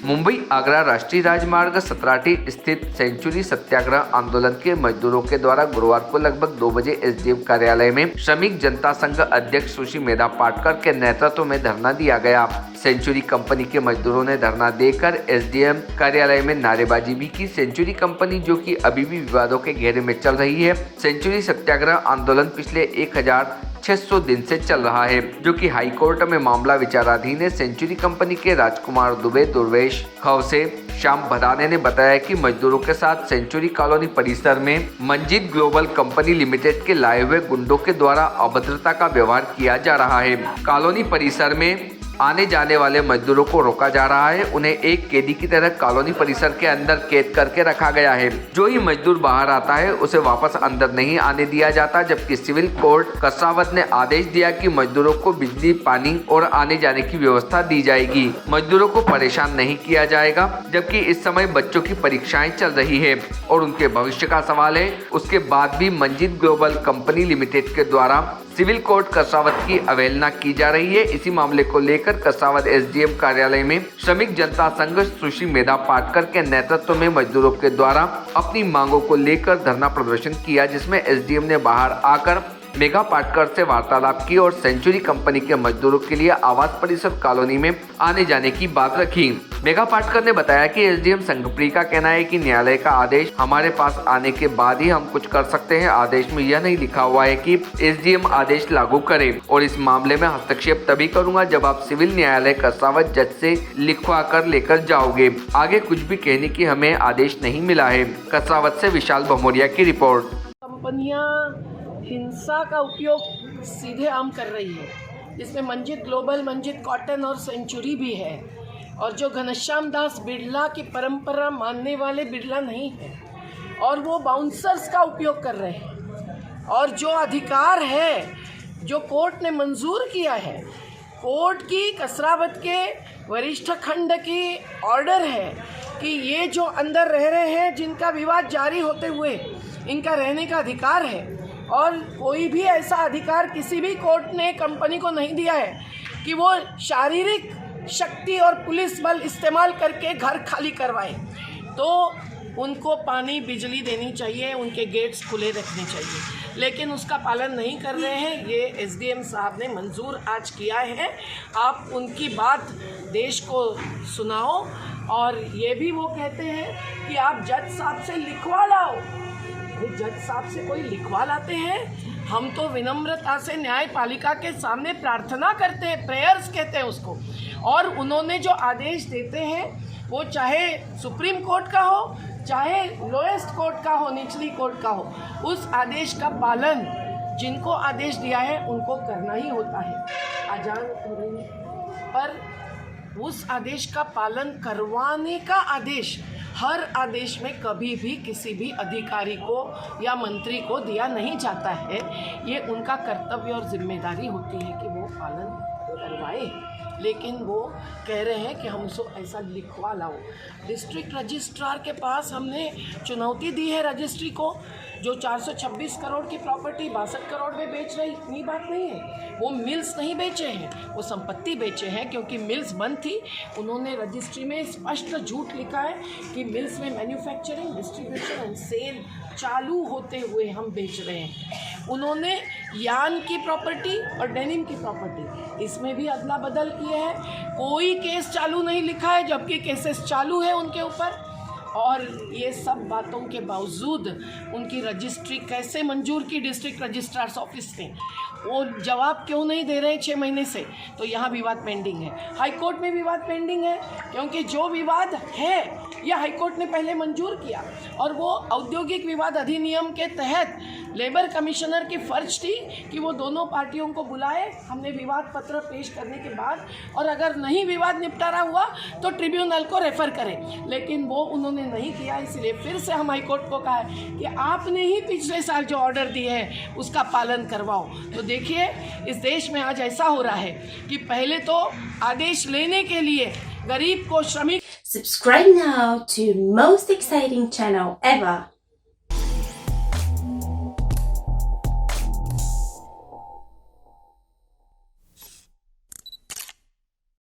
मुंबई आगरा राष्ट्रीय राजमार्ग 17T स्थित सेंचुरी सत्याग्रह आंदोलन के मजदूरों के द्वारा गुरुवार को लगभग 2 बजे एसडीएम कार्यालय में श्रमिक जनता संघ अध्यक्ष सुश्री मेधा पाटकर के नेतृत्व में धरना दिया गया। सेंचुरी कंपनी के मजदूरों ने धरना देकर एसडीएम कार्यालय में नारेबाजी भी की। सेंचुरी कंपनी जो कि अभी भी विवादों के घेरे में चल रही है। सेंचुरी सत्याग्रह आंदोलन पिछले 1600 दिन से चल रहा है, जो कि हाई कोर्ट में मामला विचाराधीन है। सेंचुरी कंपनी के राजकुमार दुबे, दुर्वेश खवसे, श्याम भदाने ने बताया कि मजदूरों के साथ सेंचुरी कॉलोनी परिसर में मंजित ग्लोबल कंपनी लिमिटेड के लाए हुए गुंडों के द्वारा अभद्रता का व्यवहार किया जा रहा है। कॉलोनी परिसर में आने जाने वाले मजदूरों को रोका जा रहा है। उन्हें एक कैदी की तरह कॉलोनी परिसर के अंदर कैद करके रखा गया है। जो ही मजदूर बाहर आता है उसे वापस अंदर नहीं आने दिया जाता। जबकि सिविल कोर्ट कसावत ने आदेश दिया कि मजदूरों को बिजली, पानी और आने जाने की व्यवस्था दी जाएगी। मजदूरों को परेशान नहीं किया जाएगा। जबकि इस समय बच्चों की परीक्षाएं चल रही है और उनके भविष्य का सवाल है। उसके बाद भी मंजित ग्लोबल कंपनी लिमिटेड के द्वारा सिविल कोर्ट कसावत की अवहेलना की जा रही है। इसी मामले को लेकर कसावत एसडीएम कार्यालय में श्रमिक जनता संघ सुश्री मेधा पाटकर के नेतृत्व में मजदूरों के द्वारा अपनी मांगों को लेकर धरना प्रदर्शन किया, जिसमें एसडीएम ने बाहर आकर मेघा पाटकर से वार्तालाप की और सेंचुरी कंपनी के मजदूरों के लिए आवास परिसर कॉलोनी में आने जाने की बात रखी। मेघा पाटकर ने बताया कि एसडीएम संघप्री का कहना है कि न्यायालय का आदेश हमारे पास आने के बाद ही हम कुछ कर सकते हैं। आदेश में यह नहीं लिखा हुआ है कि एसडीएम आदेश लागू करे और इस मामले में हस्तक्षेप तभी करूंगा जब आप सिविल न्यायालय कसावत जज से लिखवा कर लेकर जाओगे। आगे कुछ भी कहने की हमें आदेश नहीं मिला है। कसावत से विशाल भमोरिया की रिपोर्ट। कंपनियां हिंसा का उपयोग सीधे आम कर रही है, जिसमें मंजित ग्लोबल, मंजित कॉटन और सेंचुरी भी है। और जो घनश्याम दास बिरला की परंपरा मानने वाले बिरला नहीं है और वो बाउंसर्स का उपयोग कर रहे हैं। और जो अधिकार है जो कोर्ट ने मंजूर किया है, कोर्ट की कसरावत के वरिष्ठ खंड की ऑर्डर है कि ये जो अंदर रह रहे हैं, जिनका विवाद जारी होते हुए इनका रहने का अधिकार है। और कोई भी ऐसा अधिकार किसी भी कोर्ट ने कंपनी को नहीं दिया है कि वो शारीरिक शक्ति और पुलिस बल इस्तेमाल करके घर खाली करवाए। तो उनको पानी, बिजली देनी चाहिए, उनके गेट्स खुले रखने चाहिए, लेकिन उसका पालन नहीं कर रहे हैं। ये एसडीएम साहब ने मंजूर आज किया है। आप उनकी बात देश को सुनाओ। और ये भी वो कहते हैं कि आप जज साहब से लिखवा लाओ। जज साहब से कोई लिखवा लाते हैं? हम तो विनम्रता से न्यायपालिका के सामने प्रार्थना करते हैं, प्रेयर्स कहते हैं उसको। और उन्होंने जो आदेश देते हैं वो चाहे सुप्रीम कोर्ट का हो, चाहे लोएस्ट कोर्ट का हो, निचली कोर्ट का हो, उस आदेश का पालन जिनको आदेश दिया है उनको करना ही होता है। अजान हो रही है, पर उस आदेश का पालन करवाने का आदेश हर आदेश में कभी भी किसी भी अधिकारी को या मंत्री को दिया नहीं जाता है। ये उनका कर्तव्य और जिम्मेदारी होती है कि वो पालन करवाए, लेकिन वो कह रहे हैं कि हमसे ऐसा लिखवा लाओ। डिस्ट्रिक्ट रजिस्ट्रार के पास हमने चुनौती दी है रजिस्ट्री को, जो 426 करोड़ की प्रॉपर्टी 62 करोड़ में बेच रही, इतनी बात नहीं है। वो मिल्स नहीं बेचे हैं, वो संपत्ति बेचे हैं, क्योंकि मिल्स बंद थी। उन्होंने रजिस्ट्री में स्पष्ट झूठ लिखा है कि मिल्स में मैन्युफैक्चरिंग, डिस्ट्रीब्यूशन एंड सेल चालू होते हुए हम बेच रहे हैं। उन्होंने यान की प्रॉपर्टी और डेनिम की प्रॉपर्टी, इसमें भी अदला बदल किए हैं। कोई केस चालू नहीं लिखा है, जबकि केसेस चालू है उनके ऊपर। और ये सब बातों के बावजूद उनकी रजिस्ट्री कैसे मंजूर की डिस्ट्रिक्ट रजिस्ट्रार्स ऑफिस ने, वो जवाब क्यों नहीं दे रहे 6 महीने से? तो यहाँ विवाद पेंडिंग है, हाई कोर्ट में विवाद पेंडिंग है, क्योंकि जो विवाद है यह हाई कोर्ट ने पहले मंजूर किया। और वो औद्योगिक विवाद अधिनियम के तहत लेबर कमिश्नर की फर्ज थी कि वो दोनों पार्टियों को बुलाए, हमने विवाद पत्र पेश करने के बाद, और अगर नहीं विवाद निपटारा हुआ तो ट्रिब्यूनल को रेफ़र करें, लेकिन वो उन्होंने नहीं किया। इसलिए फिर से हम हाई कोर्ट को कहा है कि आपने ही पिछले साल जो ऑर्डर दिए हैं उसका पालन करवाओ। तो देखिए, इस देश में आज ऐसा हो रहा है कि पहले तो आदेश लेने के लिए गरीब को, श्रमिक। Subscribe now to most exciting channel ever.